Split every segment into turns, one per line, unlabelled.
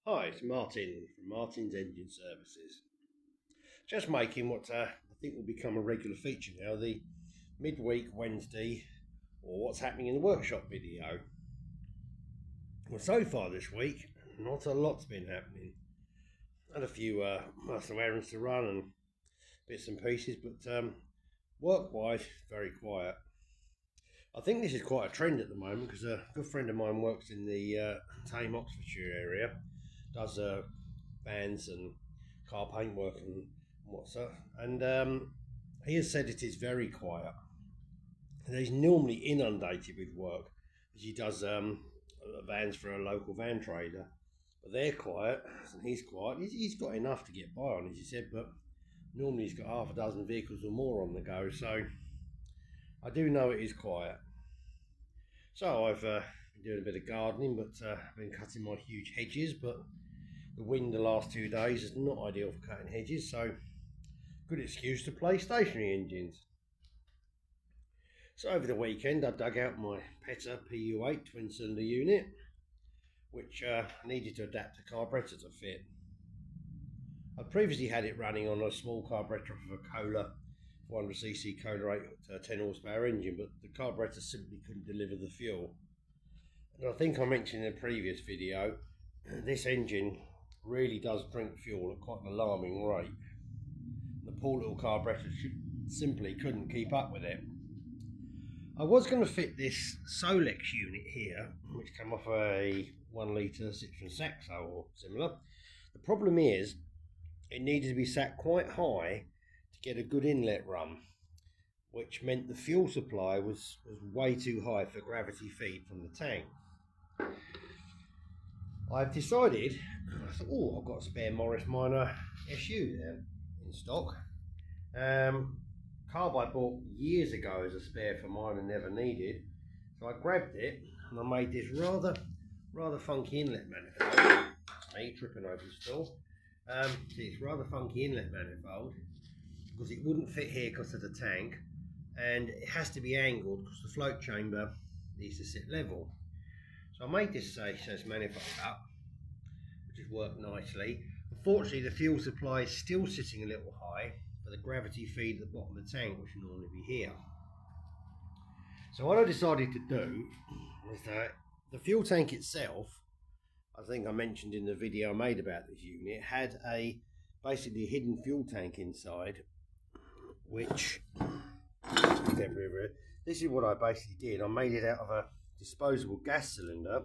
Hi, it's Martin from Martin's Engine Services. Just making what I think will become a regular feature now, the midweek Wednesday or what's happening in the workshop video. Well, so far this week, not a lot's been happening. Had a few some errands to run and bits and pieces, but work-wise, very quiet. I think this is quite a trend at the moment because a good friend of mine works in the Tame Oxfordshire area, does vans and car paintwork and what's that. And he has said it is very quiet. And he's normally inundated with work as he does vans for a local van trader. But they're quiet and he's quiet. He's got enough to get by on, as he said, but normally he's got half a dozen vehicles or more on the go. So I do know it is quiet. So I've been doing a bit of gardening, but I've been cutting my huge hedges, but the wind the last 2 days is not ideal for cutting hedges, so good excuse to play stationary engines. So over the weekend I dug out my Petter PU8 twin cylinder unit, which needed to adapt the carburettor to fit. I previously had it running on a small carburettor of a Kohler 400cc Kohler 10 horsepower engine, but the carburettor simply couldn't deliver the fuel. And I think I mentioned in a previous video, this engine really does drink fuel at quite an alarming rate. The poor little carburettor simply couldn't keep up with it. I was going to fit this Solex unit here, which came off a 1 litre Citroen Saxo or similar. The problem is, it needed to be sat quite high to get a good inlet run, which meant the fuel supply was way too high for gravity feed from the tank. I've decided, I thought, oh, I've got a spare Morris Minor SU there in stock. Carb I bought years ago as a spare for mine and never needed. So I grabbed it and I made this rather funky inlet manifold. Me tripping over the stall. See, it's rather funky inlet manifold because it wouldn't fit here because of the tank, and it has to be angled because the float chamber needs to sit level. So I made this manifold up, which has worked nicely. Unfortunately, the fuel supply is still sitting a little high for the gravity feed at the bottom of the tank, which would normally be here. So what I decided to do is that the fuel tank itself, I think I mentioned in the video I made about this unit, had basically a hidden fuel tank inside, which this is what I basically did. I made it out of a disposable gas cylinder,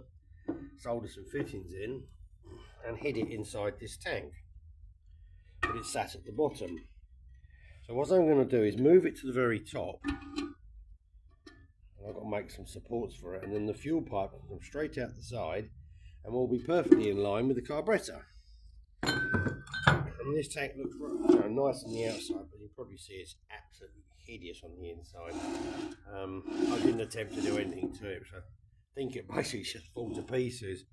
soldered some fittings in, and hid it inside this tank. But it sat at the bottom. So what I'm going to do is move it to the very top. And I've got to make some supports for it, and then the fuel pipe will come straight out the side and will be perfectly in line with the carburettor. And this tank looks nice on the outside, but you can probably see it's absolutely hideous on the inside. I didn't attempt to do anything to it, so I think it basically just falls to pieces.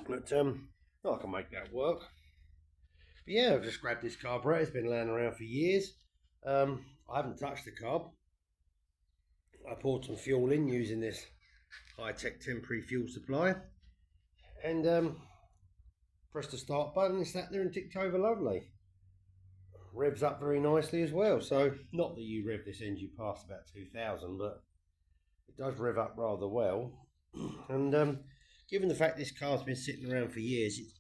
But I can make that work. But yeah, I've just grabbed this carburettor. It's been laying around for years. I haven't touched the carb. I poured some fuel in using this high-tech temporary fuel supply, and pressed the start button and sat there and ticked over lovely. Revs up very nicely as well, so not that you rev this engine past about 2000, but it does rev up rather well. And given the fact this car's been sitting around for years, it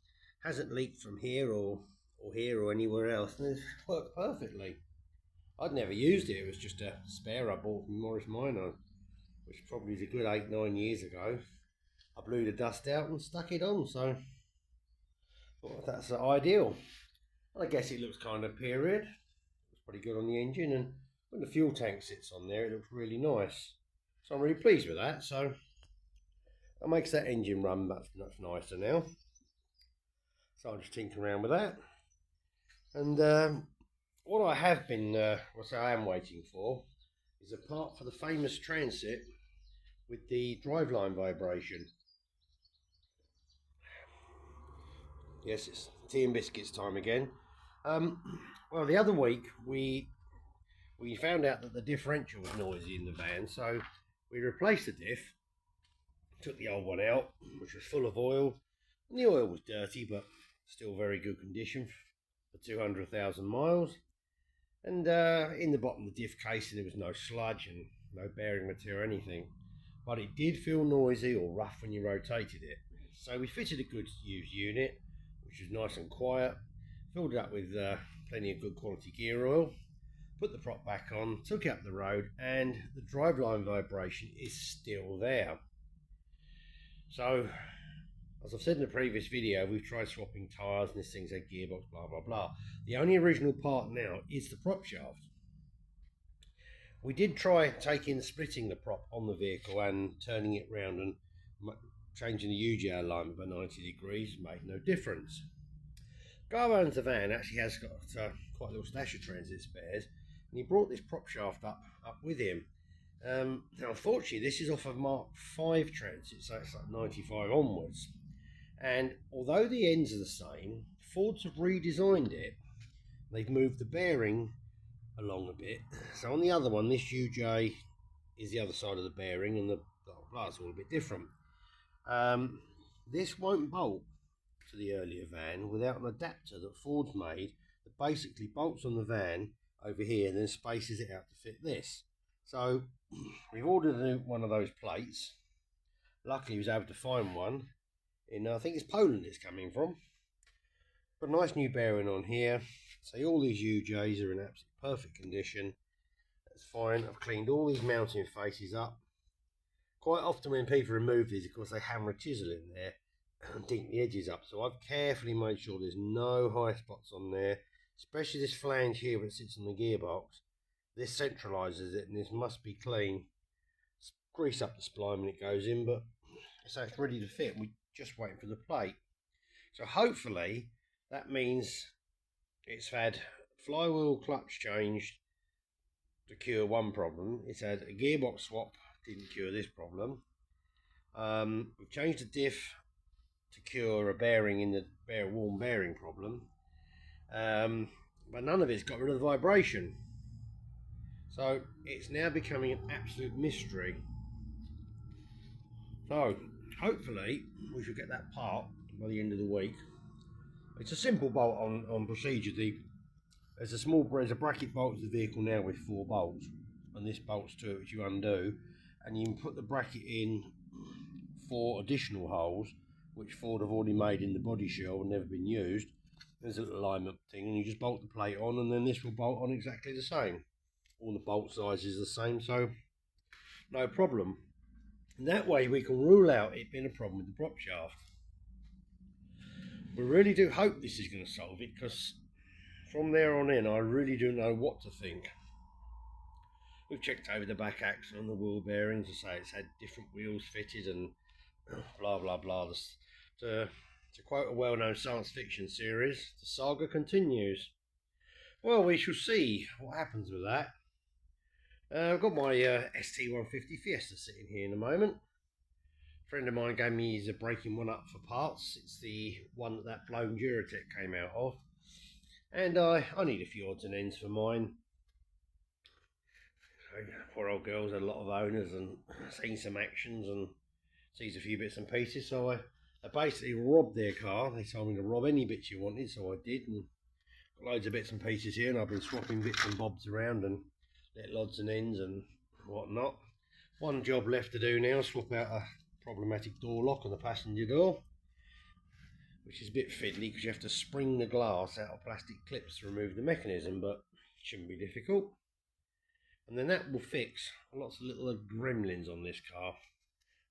hasn't leaked from here or here or anywhere else, and it's worked perfectly. I'd never used it. It was just a spare I bought from Morris Minor, which probably is a good 8-9 years ago. I blew the dust out and stuck it on, so well, that's ideal. I guess it looks kind of period. Looks pretty good on the engine, and when the fuel tank sits on there, it looks really nice. So I'm really pleased with that. So that makes that engine run much nicer now. So I'm just tinkering around with that. And what I have been, what I am waiting for, is a part for the famous Transit with the driveline vibration. Yes, it's tea and biscuits time again. Well, the other week we found out that the differential was noisy in the van, so we replaced the diff, took the old one out, which was full of oil, And the oil was dirty, but still very good condition for 200,000 miles. And in the bottom of the diff casing, there was no sludge and no bearing material or anything. But it did feel noisy or rough when you rotated it. So we fitted a good used unit, which was nice and quiet, filled it up with plenty of good quality gear oil, put the prop back on, took it up the road, and the driveline vibration is still there. So, as I've said in the previous video, we've tried swapping tyres and this thing's a gearbox, blah blah blah. The only original part now is the prop shaft. We did try splitting the prop on the vehicle and turning it round and changing the UJ alignment by 90 degrees, made no difference. Guy who owns the van actually has got quite a little stash of transit spares, and he brought this prop shaft up with him. Now unfortunately this is off of Mark 5 transit, so it's like 95 onwards, and although the ends are the same, Fords have redesigned it. They've moved the bearing along a bit, so on the other one this UJ is the other side of the bearing and the blah is all a bit different. This won't bolt to the earlier van without an adapter that Ford's made that basically bolts on the van over here and then spaces it out to fit this. So we've ordered one of those plates. Luckily he was able to find one in, I think it's Poland it's coming from. But a nice new bearing on here. So all these UJs are in absolutely perfect condition. That's fine. I've cleaned all these mounting faces up. Quite often when people remove these, of course, they hammer a chisel in there and dink the edges up. So I've carefully made sure there's no high spots on there, especially this flange here where it sits on the gearbox. This centralises it and this must be clean. Grease up the spline when it goes in, but so it's ready to fit. We're just waiting for the plate. So hopefully that means it's had flywheel clutch changed to cure one problem. It's had a gearbox swap, didn't cure this problem. We've changed the diff to cure a bearing in the warm bearing problem, but none of it's got rid of the vibration. So it's now becoming an absolute mystery. So hopefully we should get that part by the end of the week. It's a simple bolt on procedure. There's a bracket bolt to the vehicle now with 4 bolts, and this bolts to it, which you undo, and you can put the bracket in 4 additional holes, which Ford have already made in the body shell and never been used. There's a little alignment thing, and you just bolt the plate on, and then this will bolt on exactly the same. All the bolt sizes are the same, so no problem. And that way we can rule out it being a problem with the prop shaft. We really do hope this is going to solve it, because from there on in I really don't know what to think. We've checked over the back axle and the wheel bearings to say it's had different wheels fitted and blah blah blah. To quote a well-known science fiction series, the saga continues. Well, we shall see what happens with that. I've got my ST150 Fiesta sitting here in a moment. A friend of mine gave me his breaking one up for parts. It's the one that blown Duratec came out of. And I need a few odds and ends for mine. Poor old girl's had a lot of owners and seen some actions and sees a few bits and pieces. So I basically robbed their car. They told me to rob any bits you wanted, so I did. And got loads of bits and pieces here, and I've been swapping bits and bobs around and little odds and ends and whatnot. One job left to do now, swap out a problematic door lock on the passenger door, which is a bit fiddly because you have to spring the glass out of plastic clips to remove the mechanism, but it shouldn't be difficult. And then that will fix lots of little gremlins on this car.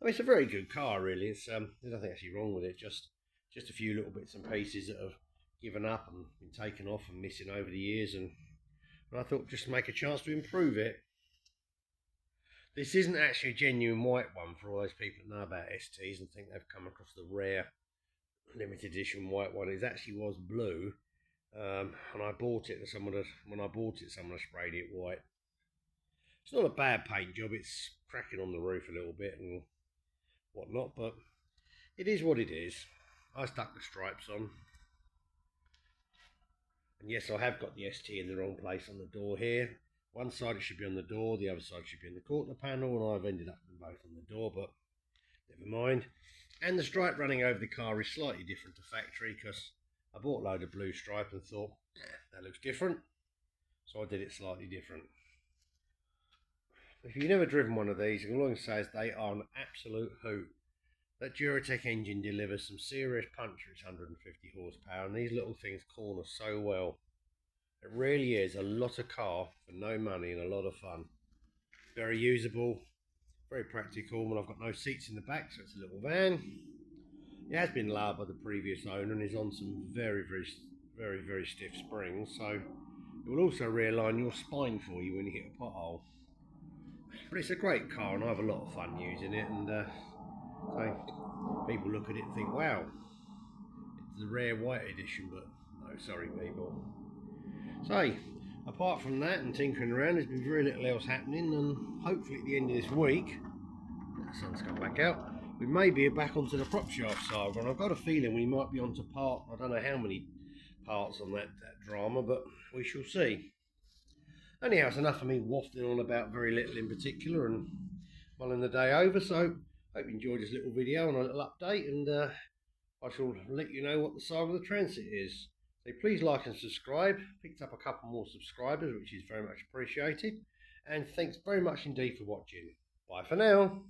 I mean, it's a very good car, really. It's there's nothing actually wrong with it, just a few little bits and pieces that have given up and been taken off and missing over the years, and I thought just to make a chance to improve it. This isn't actually a genuine white one for all those people that know about STs and think they've come across the rare limited edition white one. It actually was blue, and I bought it, and when I bought it, someone sprayed it white. It's not a bad paint job. It's cracking on the roof a little bit and whatnot, but it is what it is. I stuck the stripes on. And yes, I have got the ST in the wrong place on the door here. One side it should be on the door, the other side should be in the quarter panel, and I've ended up with them both on the door, but never mind. And the stripe running over the car is slightly different to factory because I bought a load of blue stripe and thought, that looks different. So I did it slightly different. If you've never driven one of these, all I can say is they are an absolute hoot. That Duratec engine delivers some serious punch for its 150 horsepower, and these little things corner so well. It really is a lot of car for no money and a lot of fun. Very usable, very practical. Well, I've got no seats in the back, so it's a little van. It has been lowered by the previous owner and is on some very stiff springs, so it will also realign your spine for you when you hit a pothole. But it's a great car and I have a lot of fun using it, and so people look at it and think, wow, it's the rare white edition, but no, sorry people. So apart from that and tinkering around, there's been very little else happening, and hopefully at the end of this week, the sun's come back out, we may be back onto the prop shaft saga, and I've got a feeling we might be onto part, I don't know how many parts on that drama, but we shall see. Anyhow, it's enough of me waffling on about very little in particular and mulling the day over, so hope you enjoyed this little video and a little update, and I shall let you know what the saga of the Transit is. So please like and subscribe. Picked up a couple more subscribers, which is very much appreciated, and thanks very much indeed for watching. Bye for now.